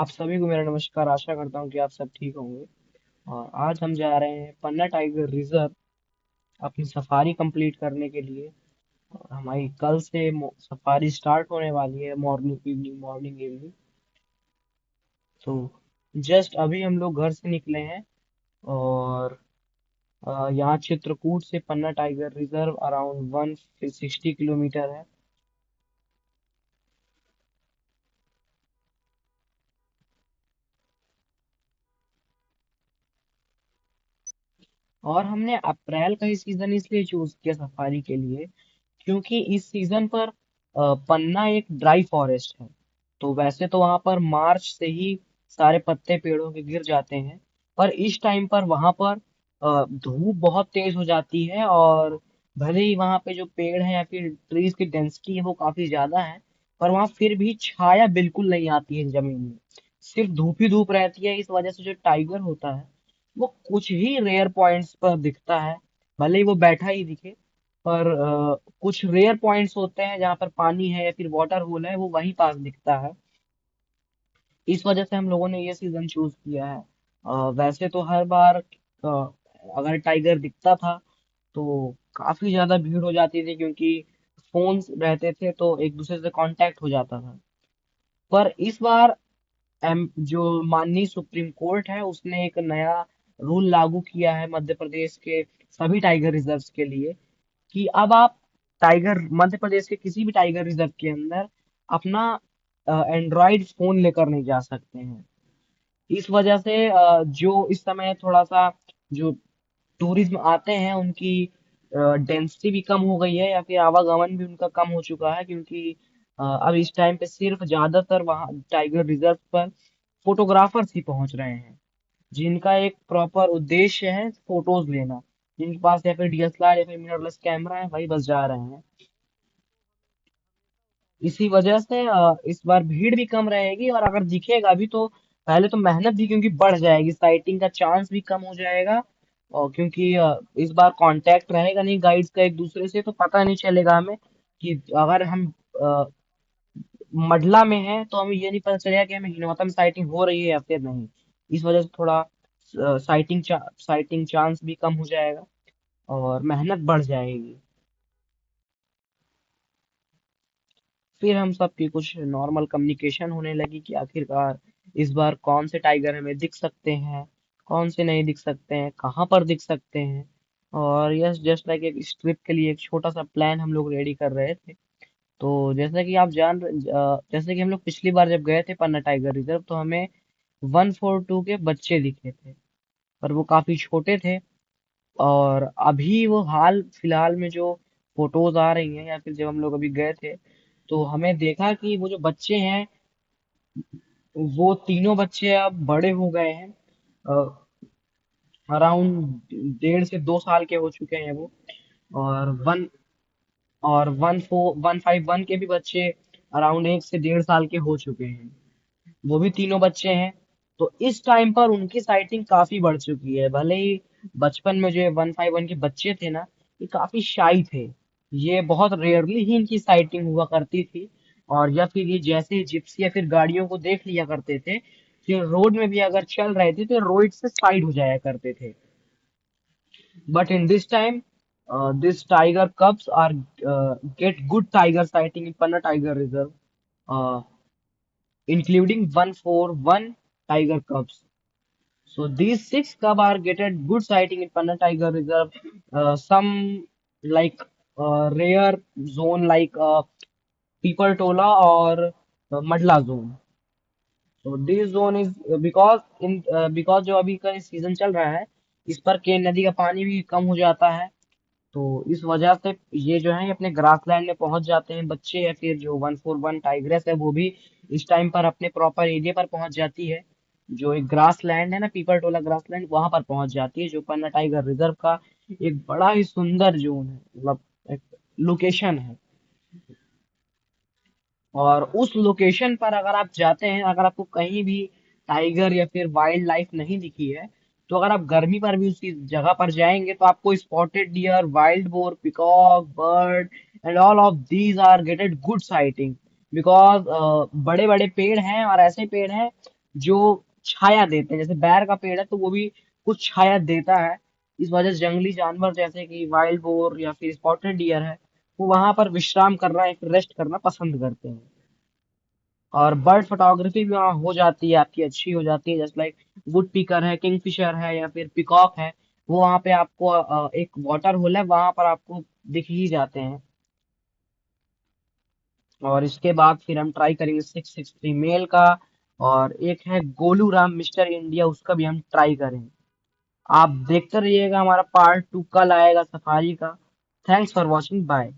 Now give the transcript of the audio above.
आप सभी को मेरा नमस्कार। आशा करता हूँ कि आप सब ठीक होंगे। और आज हम जा रहे हैं पन्ना टाइगर रिजर्व अपनी सफारी कंप्लीट करने के लिए। और हमारी कल से सफारी स्टार्ट होने वाली है, मॉर्निंग इवनिंग। तो जस्ट अभी हम लोग घर से निकले हैं। और यहाँ चित्रकूट से पन्ना टाइगर रिजर्व अराउंड 160 किलोमीटर है। और हमने अप्रैल का ही सीजन इसलिए चूज किया सफारी के लिए क्योंकि इस सीजन पर पन्ना एक ड्राई फॉरेस्ट है। तो वैसे तो वहां पर मार्च से ही सारे पत्ते पेड़ों के गिर जाते हैं। पर इस टाइम पर वहां पर धूप बहुत तेज हो जाती है। और भले ही वहां पे जो पेड़ है या फिर ट्रीज की डेंसिटी है वो काफी ज्यादा है, पर वहां फिर भी छाया बिल्कुल नहीं आती है जमीन में। सिर्फ धूप ही धूप रहती है। इस वजह से जो टाइगर होता है वो कुछ ही रेयर पॉइंट्स पर दिखता है। भले ही वो बैठा ही दिखे, पर कुछ रेयर पॉइंट्स होते हैं जहाँ पर पानी है या फिर वाटर होल है, वो वहीं पास दिखता है। इस वजह से हम लोगों ने ये सीजन चूज किया है। वैसे तो हर बार अगर टाइगर दिखता था तो काफी ज्यादा भीड़ हो जाती थी, क्योंकि फोन्स रहते थे तो एक दूसरे से कांटेक्ट हो जाता था। पर इस बार जो माननीय सुप्रीम कोर्ट है उसने एक नया रूल लागू किया है मध्य प्रदेश के सभी टाइगर रिजर्व्स के लिए, कि अब आप टाइगर मध्य प्रदेश के किसी भी टाइगर रिजर्व के अंदर अपना एंड्रॉइड फोन लेकर नहीं जा सकते हैं। इस वजह से जो इस समय थोड़ा सा जो टूरिज्म आते हैं उनकी डेंसिटी भी कम हो गई है, या फिर आवागमन भी उनका कम हो चुका है, क्योंकि अब इस टाइम पे सिर्फ ज्यादातर वहाँ टाइगर रिजर्व पर फोटोग्राफर्स ही पहुंच रहे हैं, जिनका एक प्रॉपर उद्देश्य है फोटोज लेना। जिनके पास या फिर डीएसएलआर या फिर मिररलेस कैमरा है वही बस जा रहे हैं। इसी वजह से इस बार भीड़ भी कम रहेगी, और अगर दिखेगा भी तो पहले तो मेहनत भी क्योंकि बढ़ जाएगी, साइटिंग का चांस भी कम हो जाएगा। और क्योंकि इस बार कांटेक्ट रहेगा नहीं गाइड्स का एक दूसरे से, तो पता नहीं चलेगा हमें कि अगर हम अ, मडला में हैं तो हमें ये नहीं पता चलेगा कि हमें हिनवता में साइटिंग हो रही है या फिर नहीं। इस वजह से थोड़ा साइटिंग चांस भी कम हो जाएगा और मेहनत बढ़ जाएगी। फिर हम सबकी कुछ नॉर्मल कम्युनिकेशन होने लगी कि आखिरकार इस बार कौन से टाइगर हमें दिख सकते हैं, कौन से नहीं दिख सकते हैं, कहाँ पर दिख सकते हैं। और यस, जस्ट लाइक एक इस ट्रिप के लिए एक छोटा सा प्लान हम लोग रेडी कर रहे थे। तो जैसे कि हम लोग पिछली बार जब गए थे पन्ना टाइगर रिजर्व तो हमें 142 के बच्चे दिखे थे, पर वो काफी छोटे थे। और अभी वो हाल फिलहाल में जो फोटोज आ रही हैं या फिर जब हम लोग अभी गए थे तो हमें देखा कि वो जो बच्चे हैं वो तीनों बच्चे अब बड़े हो गए हैं। अराउंड 1.5 से 2 साल के हो चुके हैं वो। और वन और 151 के भी बच्चे अराउंड 1 से 1.5 साल के हो चुके हैं। वो भी तीनों बच्चे हैं। तो इस टाइम पर उनकी साइटिंग काफी बढ़ चुकी है। भले ही बचपन में जो 151 के बच्चे थे ना, ये काफी शाई थे। ये बहुत रेयरली ही इनकी साइटिंग हुआ करती थी। और या फिर ये जैसे ही जिप्सी या फिर गाड़ियों को देख लिया करते थे, फिर रोड में भी अगर चल रहे थे तो रोड से साइड हो जाया करते थे। But in this time, this tiger cubs are get good tiger sighting in Panna Tiger Reserve, uh, including 141 tiger cubs. So these six cub are getting good sighting in Panna Tiger Reserve. Some like rare zone like People Tola or Madla zone. So this zone is because जो अभी का season चल रहा है, इस पर केन नदी का पानी भी कम हो जाता है। तो इस वजह से ये जो है अपने ग्रासलैंड में पहुंच जाते हैं बच्चे, या फिर जो 141 टाइग्रेस है वो भी इस टाइम पर अपने प्रॉपर एरिया पर पहुंच जाती है। जो एक ग्रास लैंड है ना, पीपर टोला ग्रास लैंड, वहां पर पहुंच जाती है, जो पन्ना टाइगर रिजर्व का एक बड़ा ही सुंदर जोन है, मतलब एक लोकेशन है। और उस लोकेशन पर अगर आप जाते हैं, अगर आपको कहीं भी टाइगर या फिर वाइल्ड लाइफ नहीं दिखी है, तो अगर आप गर्मी पर भी उसी जगह पर जाएंगे तो आपको spotted deer, wild boar, peacock, bird and all of these are gated good sighting. Because बड़े बड़े पेड़ हैं और ऐसे पेड़ हैं जो छाया देते हैं। जैसे बैर का पेड़ है तो वो भी कुछ छाया देता है। इस वजह से जंगली जानवर जैसे कि वाइल्ड बोर या फिर स्पॉटेड डियर है, वो वहां पर विश्राम करना, एक रेस्ट करना पसंद करते हैं। और बर्ड फोटोग्राफी भी वहाँ हो जाती है, आपकी अच्छी हो जाती है। जैसे लाइक वुड पिकर है, किंगफिशर है या फिर पिकॉक है, वो वहाँ पे आपको एक वाटर होल है, वहां पर आपको दिख ही जाते हैं। और इसके बाद फिर हम ट्राई करेंगे 663 मेल का। और एक है गोलू राम मिस्टर इंडिया, उसका भी हम ट्राई करेंगे। आप देखते रहिएगा, हमारा पार्ट 2 कल आएगा सफारी का। Thanks for watching, bye.